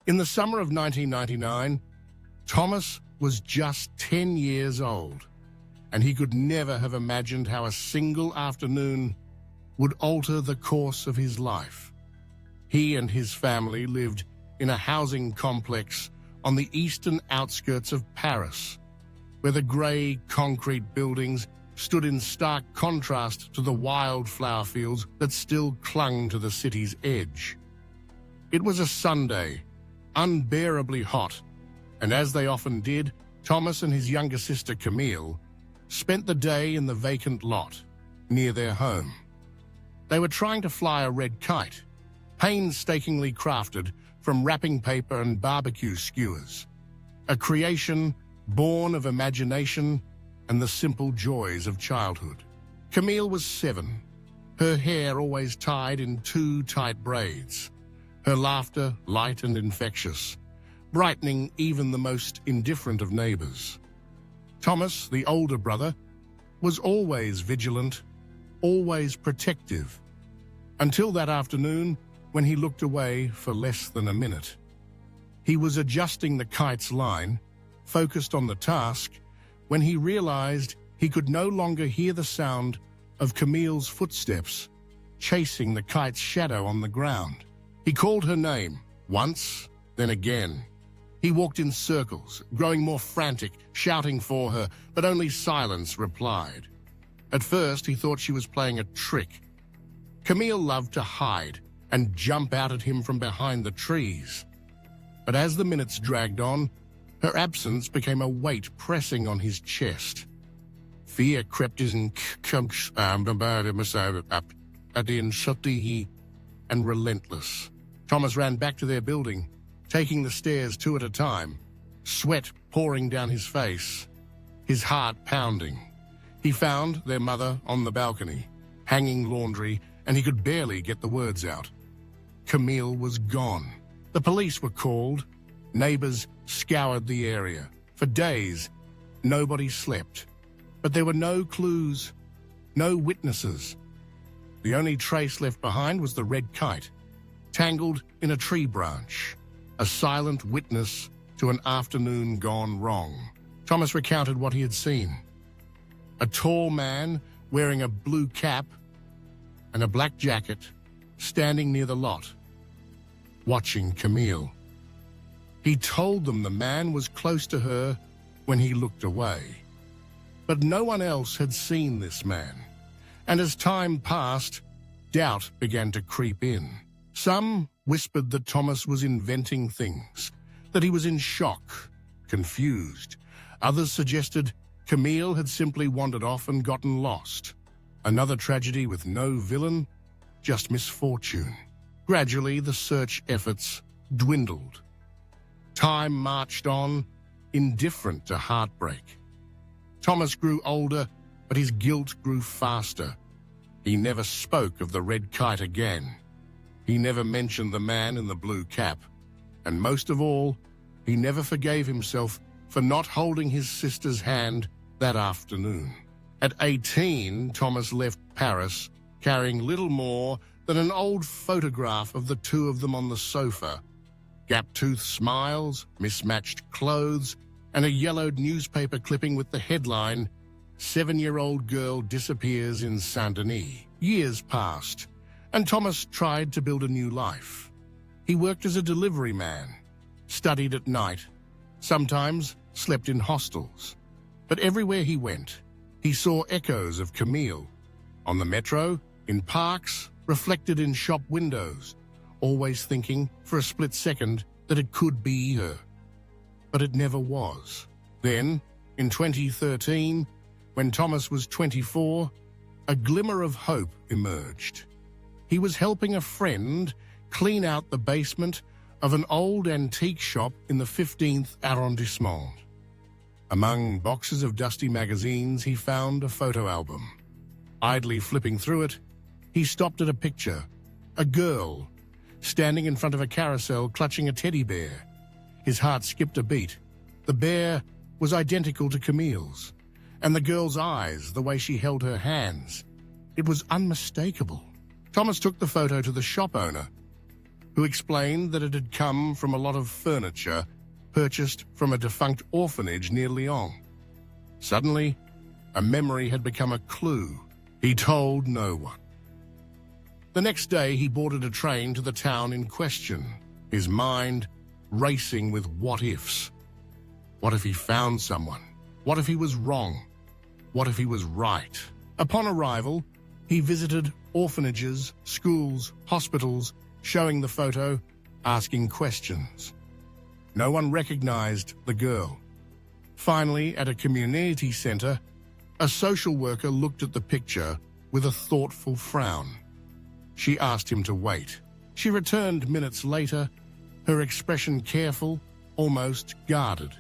In the summer of 1999, Thomas was just 10 years old, and he could never have imagined how a single afternoon would alter the course of his life. He and his family lived in a housing complex on the eastern outskirts of Paris, where the grey concrete buildings stood in stark contrast to the wildflower fields that still clung to the city's edge. It was a Sunday, unbearably hot, and as they often did, Thomas and his younger sister Camille spent the day in the vacant lot near their home. They were trying to fly a red kite, painstakingly crafted from wrapping paper and barbecue skewers, a creation born of imagination and the simple joys of childhood. Camille was 7, her hair always tied in 2 tight braids, her laughter light and infectious, brightening even the most indifferent of neighbors. Thomas, the older brother, was always vigilant, always protective, until that afternoon when he looked away for less than a minute. He was adjusting the kite's line, focused on the task, when he realized he could no longer hear the sound of Camille's footsteps chasing the kite's shadow on the ground. He called her name, once, then again. He walked in circles, growing more frantic, shouting for her, but only silence replied. At first, he thought she was playing a trick. Camille loved to hide and jump out at him from behind the trees. But as the minutes dragged on, her absence became a weight pressing on his chest. Fear crept in and relentless. Thomas ran back to their building, taking the stairs 2 at a time, sweat pouring down his face, his heart pounding. He found their mother on the balcony, hanging laundry, and he could barely get the words out. Camille was gone. The police were called. Neighbors scoured the area. For days, nobody slept. But there were no clues, no witnesses. The only trace left behind was the red kite, tangled in a tree branch, a silent witness to an afternoon gone wrong. Thomas recounted what he had seen. A tall man wearing a blue cap and a black jacket standing near the lot, watching Camille. He told them the man was close to her when he looked away. But no one else had seen this man, and as time passed, doubt began to creep in. Some whispered that Thomas was inventing things, that he was in shock, confused. Others suggested Camille had simply wandered off and gotten lost. Another tragedy with no villain, just misfortune. Gradually, the search efforts dwindled. Time marched on, indifferent to heartbreak. Thomas grew older, but his guilt grew faster. He never spoke of the red kite again. He never mentioned the man in the blue cap. And most of all, he never forgave himself for not holding his sister's hand that afternoon. At 18, Thomas left Paris, carrying little more than an old photograph of the 2 of them on the sofa. Gap-toothed smiles, mismatched clothes, and a yellowed newspaper clipping with the headline, "7-year-old girl disappears in Saint-Denis." Years passed, and Thomas tried to build a new life. He worked as a delivery man, studied at night, sometimes slept in hostels. But everywhere he went, he saw echoes of Camille. On the metro, in parks, reflected in shop windows, always thinking for a split second that it could be her. But it never was. Then, in 2013, when Thomas was 24, a glimmer of hope emerged. He was helping a friend clean out the basement of an old antique shop in the 15th arrondissement. Among boxes of dusty magazines, he found a photo album. Idly flipping through it, he stopped at a picture, a girl, standing in front of a carousel clutching a teddy bear. His heart skipped a beat. The bear was identical to Camille's, and the girl's eyes, the way she held her hands, it was unmistakable. Thomas took the photo to the shop owner, who explained that it had come from a lot of furniture purchased from a defunct orphanage near Lyon. Suddenly, a memory had become a clue. He told no one. The next day, he boarded a train to the town in question, his mind racing with what-ifs. What if he found someone? What if he was wrong? What if he was right? Upon arrival, he visited orphanages, schools, hospitals, showing the photo, asking questions. No one recognized the girl. Finally, at a community center, a social worker looked at the picture with a thoughtful frown. She asked him to wait. She returned minutes later, her expression careful, almost guarded.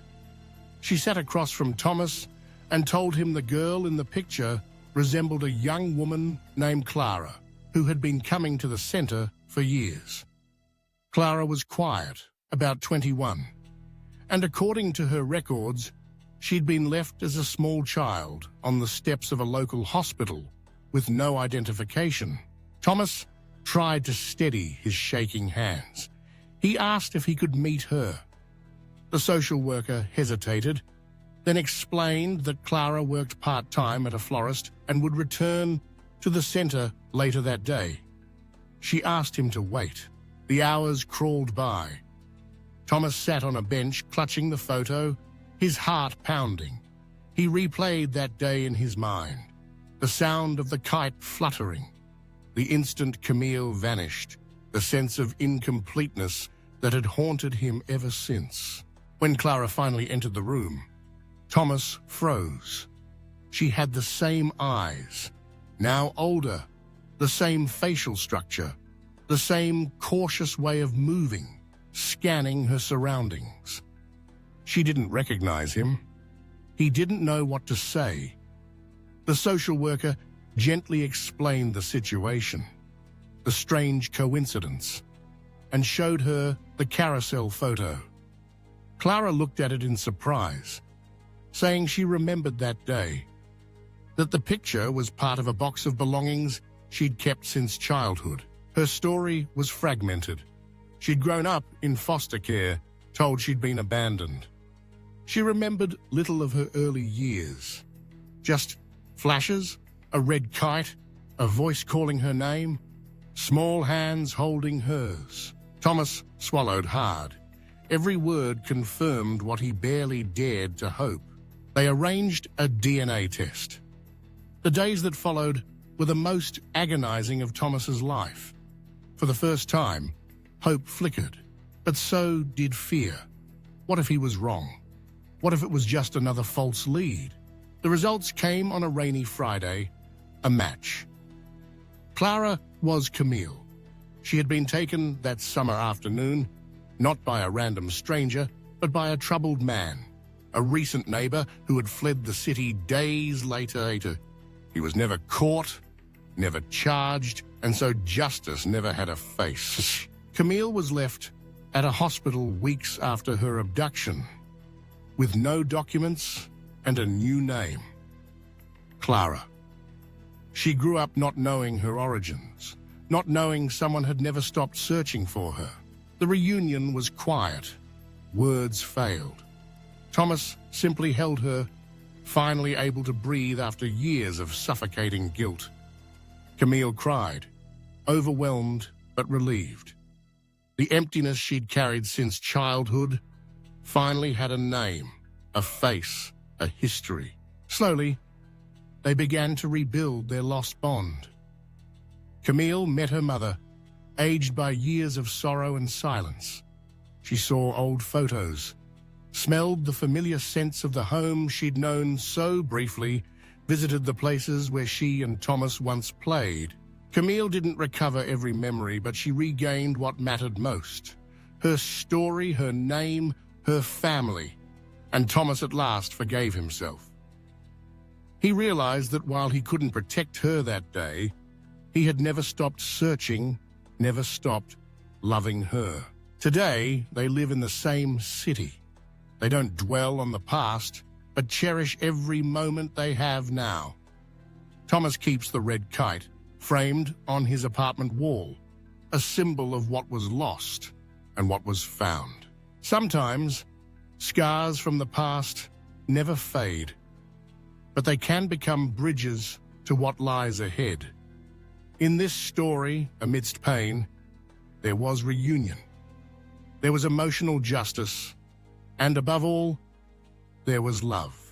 She sat across from Thomas and told him the girl in the picture resembled a young woman named Clara, who had been coming to the center for years. Clara was quiet, about 21, and according to her records, she'd been left as a small child on the steps of a local hospital with no identification. Thomas tried to steady his shaking hands. He asked if he could meet her. The social worker hesitated, then explained that Clara worked part-time at a florist and would return to the center later that day. She asked him to wait. The hours crawled by. Thomas sat on a bench clutching the photo, his heart pounding. He replayed that day in his mind. The sound of the kite fluttering. The instant Camille vanished. The sense of incompleteness that had haunted him ever since. When Clara finally entered the room, Thomas froze. She had the same eyes, now older, the same facial structure, the same cautious way of moving, scanning her surroundings. She didn't recognize him. He didn't know what to say. The social worker gently explained the situation, the strange coincidence, and showed her the carousel photo. Clara looked at it in surprise, saying she remembered that day, that the picture was part of a box of belongings she'd kept since childhood. Her story was fragmented. She'd grown up in foster care, told she'd been abandoned. She remembered little of her early years. Just flashes, a red kite, a voice calling her name, small hands holding hers. Thomas swallowed hard. Every word confirmed what he barely dared to hope. They arranged a DNA test. The days that followed were the most agonizing of Thomas's life. For the first time, hope flickered, but so did fear. What if he was wrong? What if it was just another false lead? The results came on a rainy Friday, a match. Clara was Camille. She had been taken that summer afternoon, not by a random stranger, but by a troubled man, a recent neighbor who had fled the city days later. He was never caught, never charged, and so justice never had a face. Camille was left at a hospital weeks after her abduction, with no documents and a new name, Clara. She grew up not knowing her origins, not knowing someone had never stopped searching for her. The reunion was quiet. Words failed. Thomas simply held her, finally able to breathe after years of suffocating guilt. Camille cried, overwhelmed but relieved. The emptiness she'd carried since childhood finally had a name, a face, a history. Slowly, they began to rebuild their lost bond. Camille met her mother, aged by years of sorrow and silence. She saw old photos, smelled the familiar scents of the home she'd known so briefly, visited the places where she and Thomas once played. Camille didn't recover every memory, but she regained what mattered most. Her story, her name, her family. And Thomas at last forgave himself. He realized that while he couldn't protect her that day, he had never stopped searching, never stopped loving her. Today, they live in the same city. They don't dwell on the past, but cherish every moment they have now. Thomas keeps the red kite framed on his apartment wall. a symbol of what was lost and what was found. Sometimes, scars from the past never fade, but they can become bridges to what lies ahead. In this story, amidst pain, there was reunion. There was emotional justice, and above all, there was love.